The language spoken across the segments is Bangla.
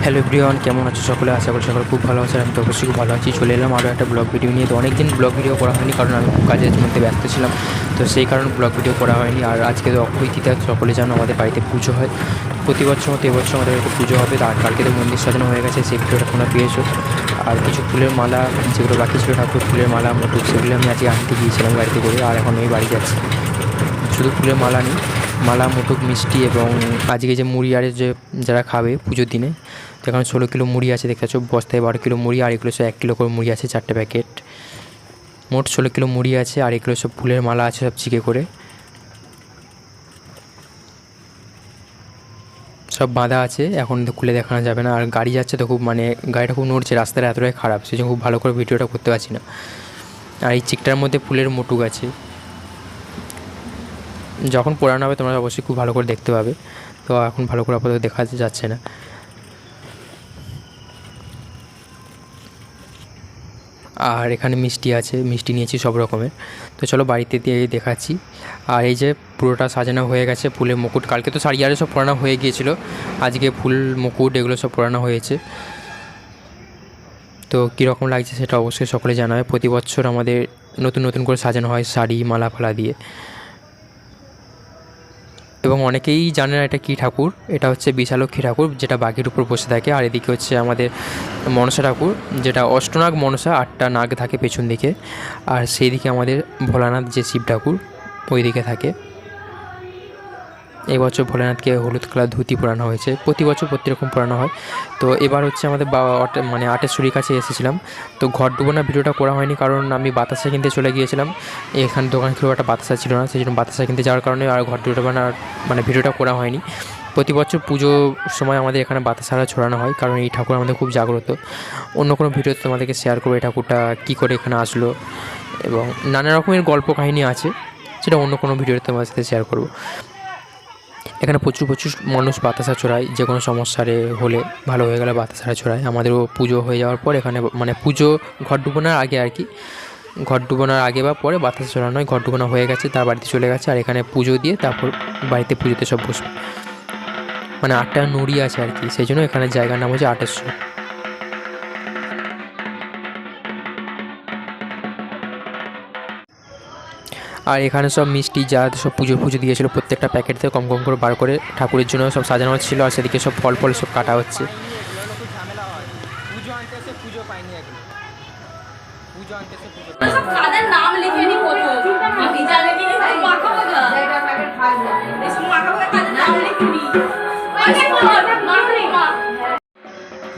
হ্যালো এভরিওয়ান, কেমন আছো সকলে? আশা করি সকলে খুব ভালো আছে। আমি তো অবশ্যই খুব ভালো আছি। চলে এলাম আরও একটা ব্লগ ভিডিও নিয়ে। তো অনেকদিন ব্লগ ভিডিও করা হয়নি, কারণ আমি খুব কাজের মধ্যে ব্যস্ত ছিলাম, তো সেই কারণে ব্লগ ভিডিও করা হয়নি। আর আজকে তো অক্ষয় তৃতীয়া, সকলে জানো আমাদের বাড়িতে পুজো হয়। প্রতি বছর মতো এবছর আমাদের বাড়িতে পুজো হবে। আর কালকে তো মন্দির সাজানো হয়ে গেছে, সেই ভিডিওটা তোমরা পেয়েছো। আর কিছু ফুলের মালা যেগুলো বাকি ছিল, ঠাকুর ফুলের মালা মোটুক, সেগুলো আমি আজকে আনতে গিয়েছিলাম গাড়িতে করে। আর এখন আমি বাড়ি যাচ্ছি। শুধু ফুলের মালা নেই, মালা, মুটুক, মিষ্টি এবং আজকে যে মুড়ি আর যে যারা খাবে পুজোর দিনে, তো এখানে 16 কিলো মুড়ি আছে, দেখতে পাচ্ছ বস্তায় 12 কিলো মুড়ি, আর এগুলো সব 1 কিলো করে মুড়ি আছে, 4টে প্যাকেট। মোট 16 কিলো মুড়ি আছে, আর এগুলো সব ফুলের মালা আছে, সব চিকে করে সব বাঁধা আছে। এখন তো খুলে দেখানো যাবে না। আর গাড়ি যাচ্ছে তো খুব, মানে গাড়িটা খুব নড়ছে, রাস্তাটা এতটাই খারাপ, সেই জন্য খুব ভালো করে ভিডিওটা করতে পারছি না। আর এই চিকটার মধ্যে ফুলের মুটুক আছে, যখন পোড়ানো হবে তোমরা অবশ্যই খুব ভালো করে দেখতে পাবে। তো এখন ভালো করে আপাতত দেখা যাচ্ছে না। আর এখানে মিষ্টি আছে, মিষ্টি নিয়েছি সব রকমের। তো চলো বাড়িতে দিয়ে দেখাচ্ছি। আর এই যে পুরোটা সাজানো হয়ে গেছে, ফুলের মুকুট। কালকে তো শাড়ি আরে সব পরানো হয়ে গিয়েছিল, আজকে ফুল মুকুট এগুলো সব পরানো হয়েছে। তো কীরকম লাগছে সেটা অবশ্যই সকলে জানাবে। প্রতি বছর আমাদের নতুন নতুন করে সাজানো হয় শাড়ি, মালা ফালা দিয়ে। এবং অনেকেই জানে না এটা কী ঠাকুর। এটা হচ্ছে বিশালক্ষী ঠাকুর, যেটা বাঘের উপর বসে থাকে। আর এদিকে হচ্ছে আমাদের মনসা ঠাকুর, যেটা অষ্টনাগ মনসা, 8টা নাগ থাকে পেছন দিকে। আর সেই দিকে আমাদের ভোলানাথ যে শিব ঠাকুর, ওই দিকে থাকে। এবছর ভোলানাথকে হলুদ কালার ধুতি পরানো হয়েছে। প্রতি বছর প্রতি রকম পরানো হয়। তো এবার হচ্ছে আমাদের মানে আটেশ্বরীর কাছে এসেছিলাম। তো ঘর ডুবোনা ভিডিওটা করা হয়নি, কারণ আমি বাতাসা কিনতে চলে গিয়েছিলাম। এখানে দোকান খুব একটা বাতাসা ছিল না, সেই জন্য বাতাসা কিনতে যাওয়ার কারণে আর ঘর ডুবোনার মানে ভিডিওটা করা হয়নি। প্রতি বছর পুজোর সময় আমাদের এখানে বাতাসারা ছড়ানো হয়, কারণ এই ঠাকুর আমাদের খুব জাগ্রত। অন্য কোনো ভিডিওতে তোমাদেরকে শেয়ার করবো এই ঠাকুরটা কী করে এখানে আসলো, এবং নানা রকমের গল্প কাহিনী আছে, সেটা অন্য কোনো ভিডিওতে তোমাদের সাথে শেয়ার করবো। এখানে প্রচুর মানুষ বাতাসা ছড়ায়, যে কোনো সমস্যারে হলে, ভালো হয়ে গেলে বাতাসারা ছড়ায়। আমাদেরও পুজো হয়ে যাওয়ার পর এখানে, মানে পুজো ঘর ডুবোনোর আগে আর কি, ঘর ডুবোনোর আগে বা পরে বাতাসা ছড়ানো হয়। ঘর ডুবোনো হয়ে গেছে, তার বাড়িতে চলে গেছে, আর এখানে পুজো দিয়ে তারপর বাড়িতে পুজোতে সব বসবে। মানে 8টা নুড়ি আছে আর কি, সেই জন্য এখানে জায়গার নাম হচ্ছে আটেশ্বর। আর এখানে সব মিষ্টি যা সব পুজো দিয়েছিলো, প্রত্যেকটা প্যাকেট থেকে কম কম করে বার করে ঠাকুরের জন্য সব সাজানো হচ্ছিল। আর সেদিকে সব ফল সব কাটা হচ্ছে।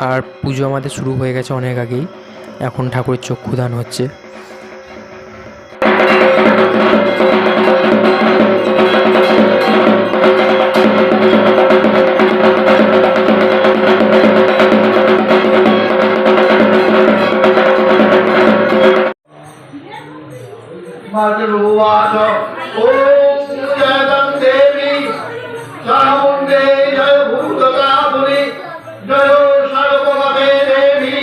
আর পুজো আমাদের শুরু হয়ে গেছে অনেক আগেই। এখন ঠাকুরের চক্ষুদান হচ্ছে। মাতৃবাচ ওম জয়দম দেবী চামুণ্ডে জয় ভূতকাবুনি জয় সর্বভূতে দেবী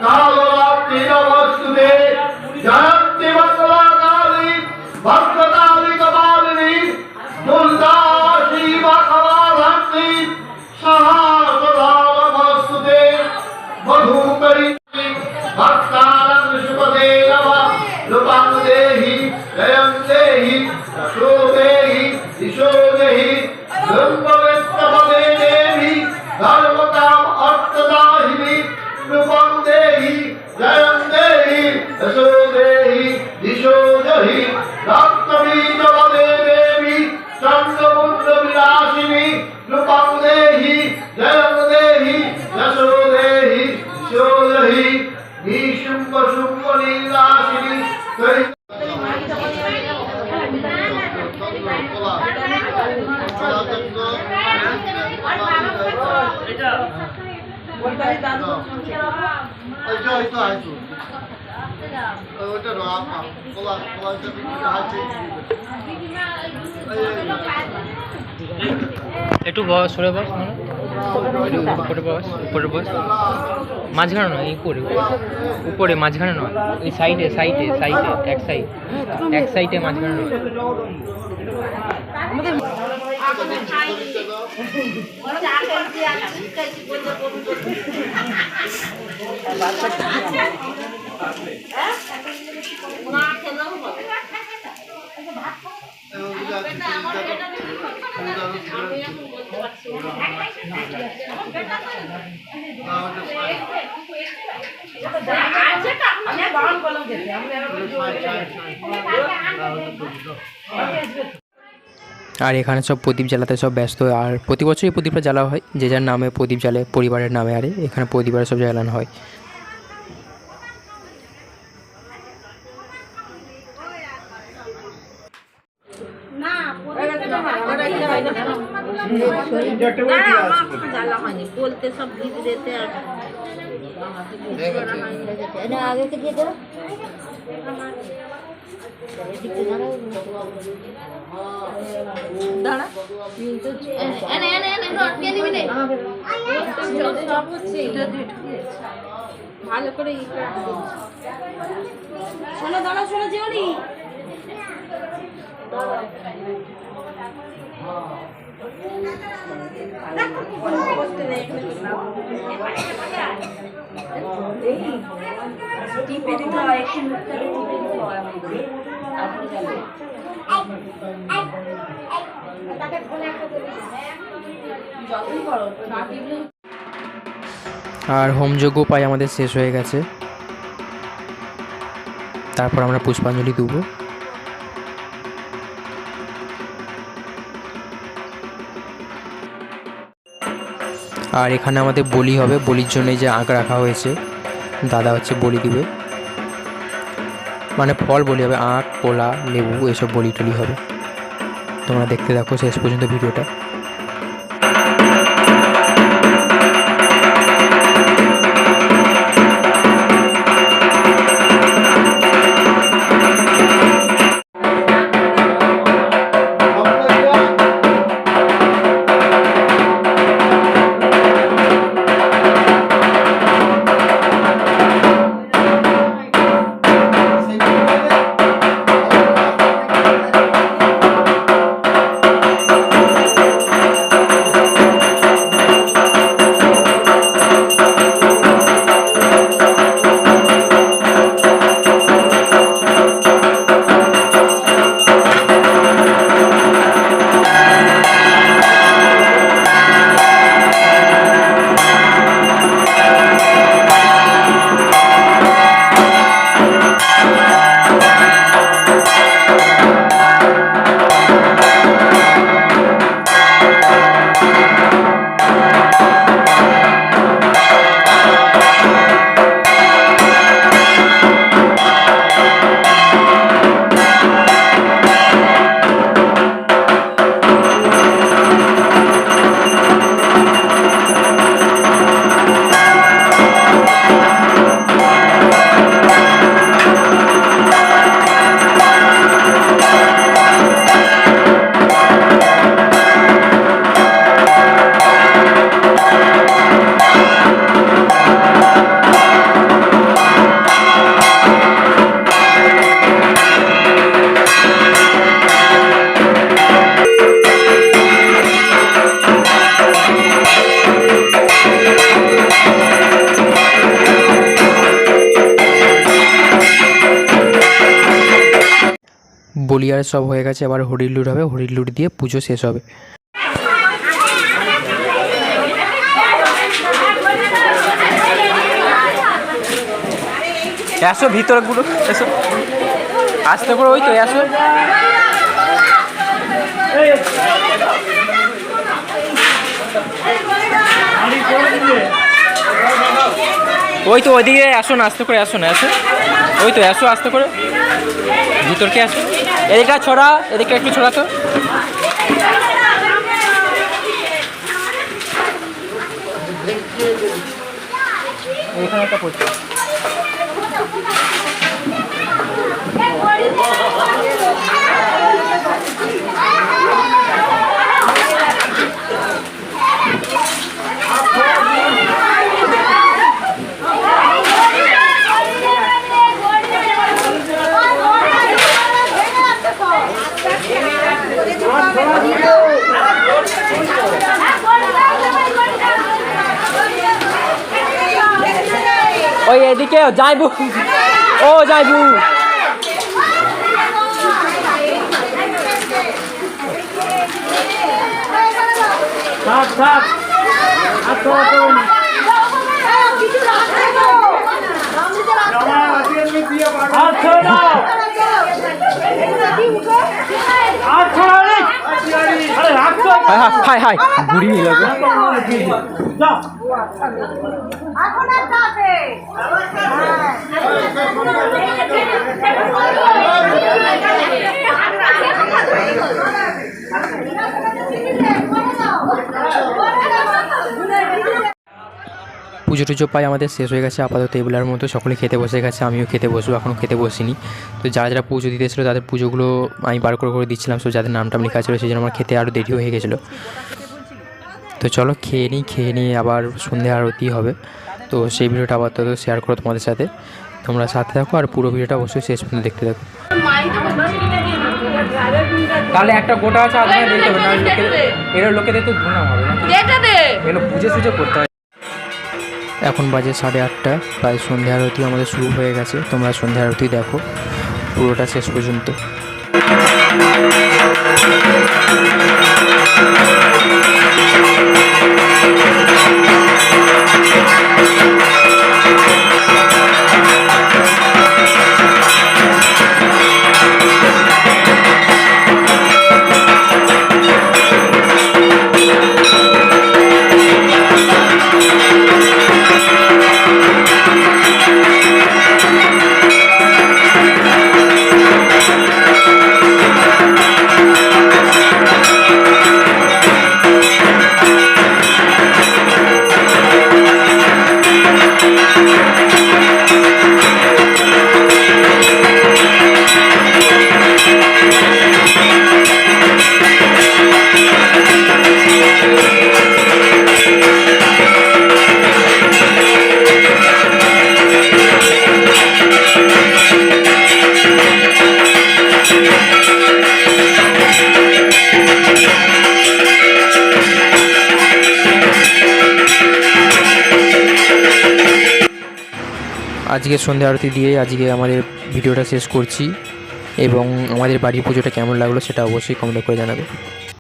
কালরাত্রি নমস্তুতে জয়ন্তি মঙ্গলাকালী ভক্তকালী কপালিনী দুর্গা শিবা কমলান্তি সহস্রধা নমস্তুতে মধুকরী ভক্তানাং শুভদে নমঃ রূপং দেহি জয়ং দেহি যশো দেহি দিশো দেহি ব্রহ্মবেত্তপদে দেহি ধর্মকাম অর্থদাহিনী রূপং দেহি জয়ং দেহি যশো দেহি দিশো দেহি রক্তবীজপদে দেবী চন্দ্রপুত্র বিনাশিনী রূপং দেহি জয়ং দেহি যশো দেহি দিশো দেহি নিশুম্ভ শুম্ভ লীলাশিনী একটু বস, সরে বস, উপরে বস, উপরে বস, মাঝখানে নয়, উপরে মাঝখানে নয়, ওই সাইডে এক সাইডে মাঝখানে নয়। আর এখানে সব প্রদীপ জ্বালাতে সব ব্যস্ত। আর প্রতি বছরই প্রদীপটা জ্বালা হয়, যে যার নামে প্রদীপ জ্বালে, পরিবারের নামে। আরে এখানে পরিবারে সব জ্বালানো হয়। বলতে সব দিতে আর আগে দিয়ে দেবো ভালো করে শোনো দাঁড়া শোনো যেওনি টিপে দিতে হয় একটু মুখটা টিপে দিতে হয় আর হোমযজ্ঞ পাই আমাদের শেষ হয়ে গেছে। তারপর আমরা পুষ্পাঞ্জলি দেবো। আর এখানে আমাদের বলি হবে, বলির জন্য যে আঁক রাখা হয়েছে, দাদা হচ্ছে বলি দিবে, মানে ফল বলি হবে, আঁক, কলা, লেবু এসব বলি টলি হবে। তোমরা দেখতে দেখো শেষ পর্যন্ত ভিডিওটা। বলি আর সব হয়ে গেছে, এবার হরির লুট হবে, হরির লুট দিয়ে পুজো শেষ হবে। এসো ভিতরে গুলো, এসো আস্তে করে, ওই তো এসো। ওই তো ওইদিকে আসো না, আস্তে করে আসো না, এসো ওই তো, এসো আস্তে করে ভিতরকে আসো। এদিকে ছড়া, এদিকে একটু ছড়া তো। এখানে একটা পড়ছে। ওই এদিকে যাইবু, ও যাইবু। হাই হাই ঘুরি নিল পুজো টুজো পাই আমাদের শেষ হয়ে গেছে আপাতত এগুলোর মতো, সকলে খেতে বসে গেছে, আমিও খেতে বসবো, এখনও খেতে বসিনি। তো যারা যারা পুজো দিতে এসেছিলো তাদের পুজোগুলো আমি বার করে দিচ্ছিলাম, সো যাদের নামটা লেখা ছিল সেই জন্য আমার খেতে আরও দেরি হয়ে গেছিলো। তো চলো খেয়ে নিয়ে আবার সন্ধ্যা আরতি হবে, তো সেই ভিডিওটা আপাতত শেয়ার করো তোমাদের সাথে, তোমরা সাথে থাকো আর পুরো ভিডিওটা অবশ্যই শেষ পর্যন্ত দেখতে থাকো। তাহলে একটা গোটা আছে আধা দিতে হবে না, এর লোকেদের তো ধুনা হবে না, এগুলো পুজো সুজো করতে হয়। এখন বাজে 8:30, প্রায় সন্ধ্যা আরতি আমাদের শুরু হয়ে গেছে, তোমরা সন্ধ্যা আরতি দেখো পুরোটা শেষ পর্যন্ত। আজকে সন্ধ্যা আরতি দিয়ে আজকে আমাদের ভিডিওটা শেষ করছি, এবং আমাদের বাড়ির পুজোটা কেমন লাগলো সেটা অবশ্যই কমেন্ট করে জানাবে।